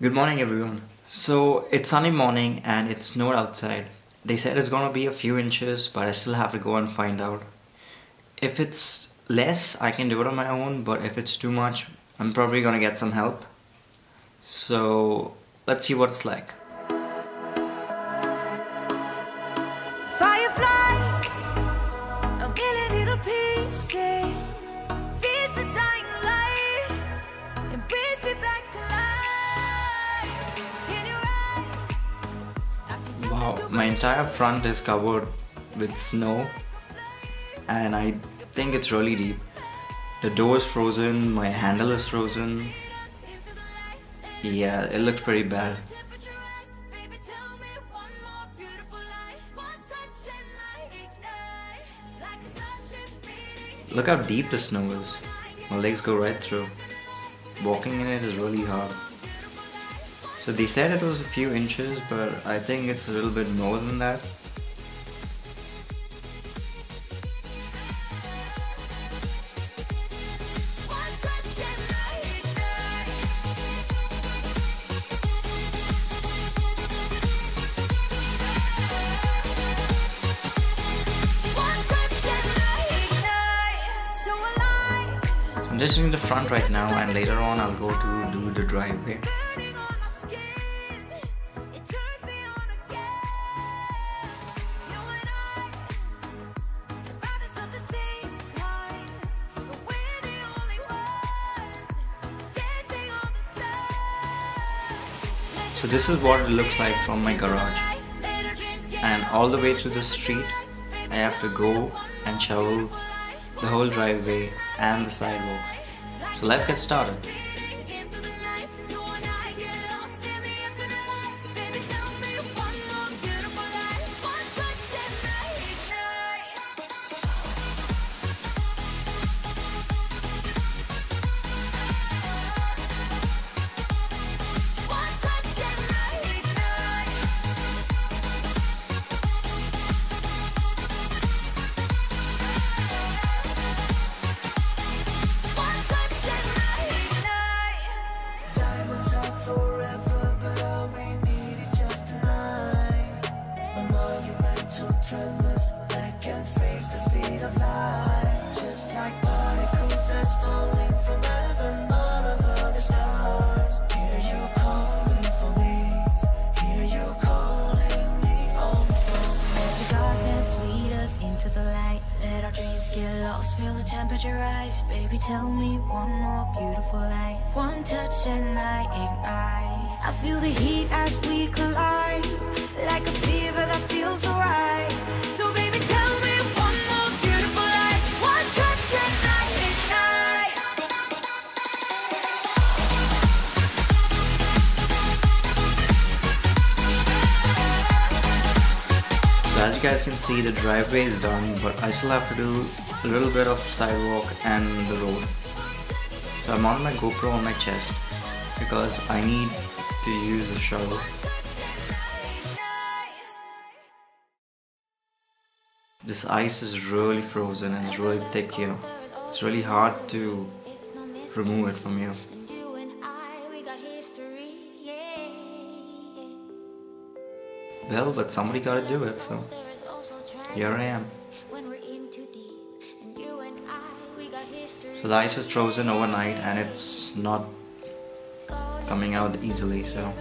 Good morning, everyone. So it's Sunday morning and it snowed outside. They said it's gonna be a few inches, but I still have to go and find out. If it's less, I can do it on my own, but if it's too much, I'm probably gonna get some help. So let's see what it's like. Fireflies, a million little pieces, feeds the dying light, and brings me back to life. In your eyes, I see something Wow, to my believe. entire front is covered with snow, and I think it's really deep. The door is frozen, my handle is frozen. Yeah, it looks pretty bad. Temperature rise, baby, tell me one more beautiful lie. One touch and I ignite, like a starship speeding. Look how deep the snow is. My legs go right through. Walking in it is really hard. So they said it was a few inches, but I think it's a little bit more than that. One touch and I ignite. One touch and I ignite. So alive, So I'm just doing the front right now, and later on I'll go to do the driveway. burning on my skin. It turns me on again. You and I, survivors of the same kind, but we're the only ones dancing on the side. So this is what it looks like from my garage. And all the way to the street, I have to go and shovel the whole driveway and the sidewalk. So let's get started. Into the night, you and I get lost in the infinite lights. Baby, tell me one more beautiful lie. One touch and I ignite. One touch and I ignite. One touch and I ignite. Diamonds are forever, but all we need is just tonight. A monumental tremors that can freeze the speed of light. Just like particles that's falling from heaven all over the stars. Hear you calling for me. Hear you calling me home from. Let the darkness lead us into the light. Let our dreams get lost, feel the temperature rise. Baby, tell me one more beautiful lie. One touch and I ignite. I feel the heat as we collide, like a fever that feels so right. So baby, tell me one more beautiful lie. One touch and I ignite. So as you guys can see, the driveway is done, but I still have to do a little bit of sidewalk and the road. So I'm on my GoPro on my chest because I need to use the shovel. This ice is really frozen and it's really thick here. It's really hard to remove it from here. You and I, we got history, yeah. Well, but somebody gotta do it, so There is also here I am. when we're in too deep, and you and I, we got history. So the ice is frozen overnight and it's not coming out easily, so